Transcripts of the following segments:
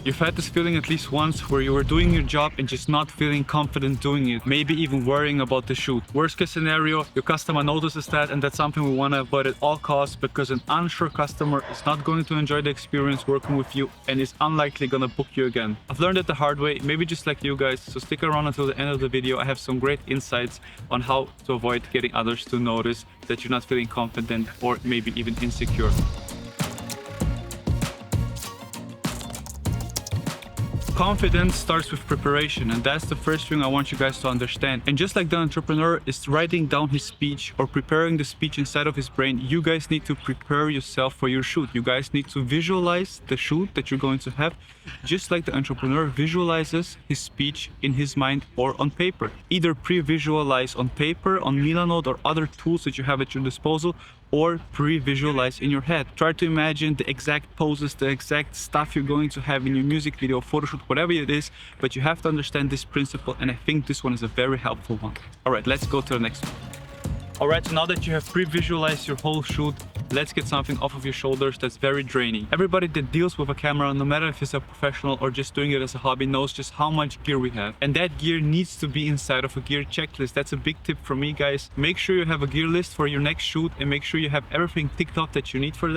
You've had this feeling at least once where you were doing your job and just not feeling confident doing it, maybe even worrying about the shoot. Worst case scenario, your customer notices that, and that's something we want to avoid at all costs, because an unsure customer is not going to enjoy the experience working with you and is unlikely gonna book you again. I've learned it the hard way, maybe just like you guys, so stick around until the end of the video. I have some great insights on how to avoid getting others to notice that you're not feeling confident or maybe even insecure. Confidence starts with preparation, and that's the first thing I want you guys to understand. And just like the entrepreneur is writing down his speech or preparing the speech inside of his brain, you guys need to prepare yourself for your shoot. You guys need to visualize the shoot that you're going to have, just like the entrepreneur visualizes his speech in his mind or on paper. Either pre-visualize on paper, on Milanote or other tools that you have at your disposal, or pre-visualize in your head. Try to imagine the exact poses, the exact stuff you're going to have in your music video, photo shoot, whatever it is, but you have to understand this principle, and I think this one is a very helpful one. All right, let's go to the next one. All right, so now that you have pre-visualized your whole shoot, let's get something off of your shoulders that's very draining. Everybody that deals with a camera, no matter if it's a professional or just doing it as a hobby, knows just how much gear we have. And that gear needs to be inside of a gear checklist. That's a big tip from me, guys. Make sure you have a gear list for your next shoot, and make sure you have everything ticked off that you need for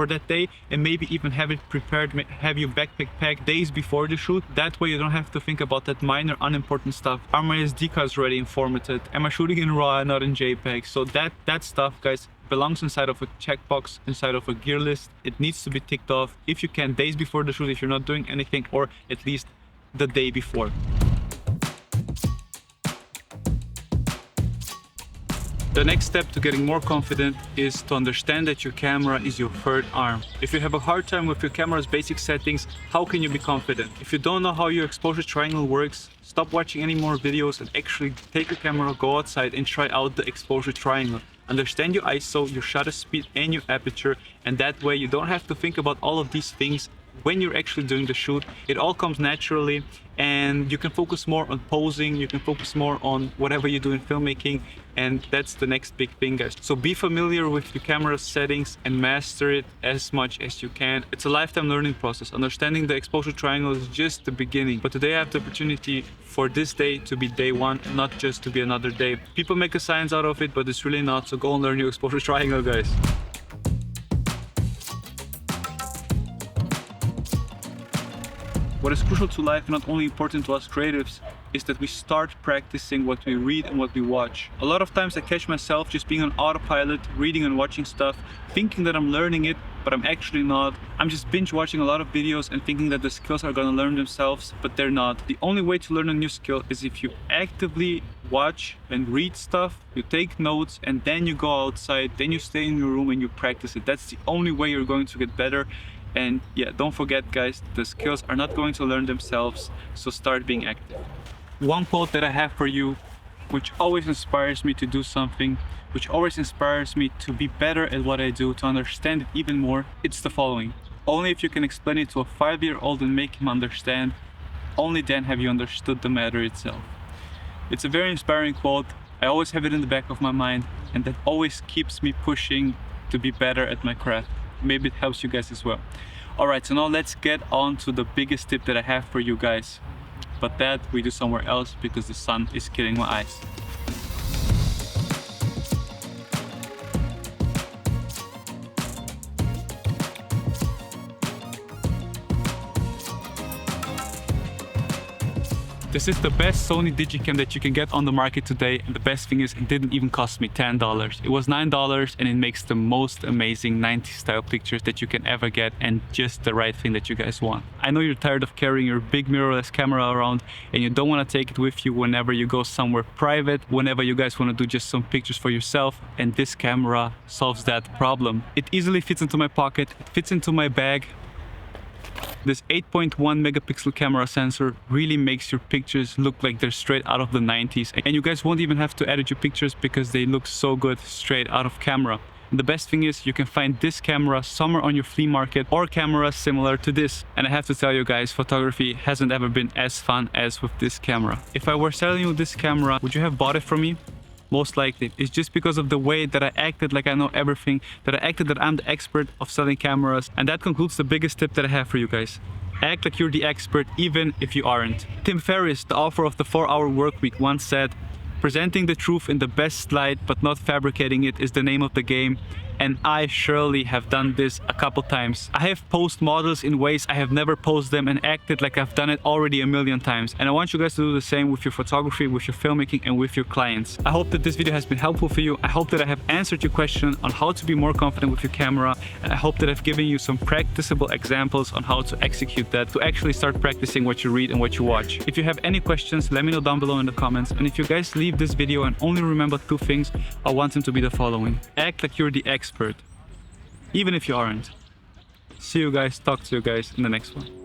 that day, and maybe even have it prepared, have your backpack packed days before the shoot. That way you don't have to think about that minor unimportant stuff. Are my SD cards ready and formatted? Am I shooting in RAW and not in JPEG? So that stuff, guys, belongs inside of a checkbox, inside of a gear list. It needs to be ticked off, if you can, days before the shoot if you're not doing anything, or at least the day before. The next step to getting more confident is to understand that your camera is your third arm. If you have a hard time with your camera's basic settings, how can you be confident? If you don't know how your exposure triangle works, stop watching any more videos and actually take your camera, go outside and try out the exposure triangle. Understand your ISO, your shutter speed and your aperture, and that way you don't have to think about all of these things when you're actually doing the shoot. It all comes naturally, and you can focus more on posing, you can focus more on whatever you do in filmmaking, and that's the next big thing, guys. So be familiar with your camera settings and master it as much as you can. It's a lifetime learning process. Understanding the exposure triangle is just the beginning, but today I have the opportunity for this day to be day one, not just to be another day. People make a science out of it, but it's really not, so go and learn your exposure triangle, guys. What is crucial to life, not only important to us creatives, is that we start practicing what we read and what we watch. A lot of times I catch myself just being on autopilot, reading and watching stuff, thinking that I'm learning it, but I'm actually not. I'm just binge watching a lot of videos and thinking that the skills are gonna learn themselves, but they're not. The only way to learn a new skill is if you actively watch and read stuff, you take notes, and then you go outside, then you stay in your room and you practice it. That's the only way you're going to get better. And yeah, don't forget, guys, the skills are not going to learn themselves, so start being active. One quote that I have for you, which always inspires me to do something, which always inspires me to be better at what I do, to understand it even more, it's the following: only if you can explain it to a 5-year-old and make him understand, only then have you understood the matter itself. It's a very inspiring quote. I always have it in the back of my mind, and that always keeps me pushing to be better at my craft. Maybe it helps you guys as well. All right, so now let's get on to the biggest tip that I have for you guys, but that we do somewhere else because the sun is killing my eyes. This is the best Sony Digicam that you can get on the market today, and the best thing is it didn't even cost me $10. It was $9, and it makes the most amazing 90s style pictures that you can ever get, and just the right thing that you guys want. I know you're tired of carrying your big mirrorless camera around and you don't want to take it with you whenever you go somewhere private, whenever you guys want to do just some pictures for yourself, and this camera solves that problem. It easily fits into my pocket, it fits into my bag. This 8.1 megapixel camera sensor really makes your pictures look like they're straight out of the 90s, and you guys won't even have to edit your pictures because they look so good straight out of camera. And the best thing is you can find this camera somewhere on your flea market, or cameras similar to this. And I have to tell you guys, photography hasn't ever been as fun as with this camera. If I were selling you this camera, would you have bought it from me? Most likely. It's just because of the way that I acted like I know everything, that I acted that I'm the expert of selling cameras. And that concludes the biggest tip that I have for you guys. Act like you're the expert even if you aren't. Tim Ferriss, the author of the 4-Hour Workweek, once said, "Presenting the truth in the best light but not fabricating it is the name of the game." And I surely have done this a couple times. I have posed models in ways I have never posed them and acted like I've done it already a million times. And I want you guys to do the same with your photography, with your filmmaking, and with your clients. I hope that this video has been helpful for you. I hope that I have answered your question on how to be more confident with your camera. And I hope that I've given you some practicable examples on how to execute that, to actually start practicing what you read and what you watch. If you have any questions, let me know down below in the comments. And if you guys leave this video and only remember 2 things, I want them to be the following. Act like you're the expert, even if you aren't. See you guys, talk to you guys in the next one.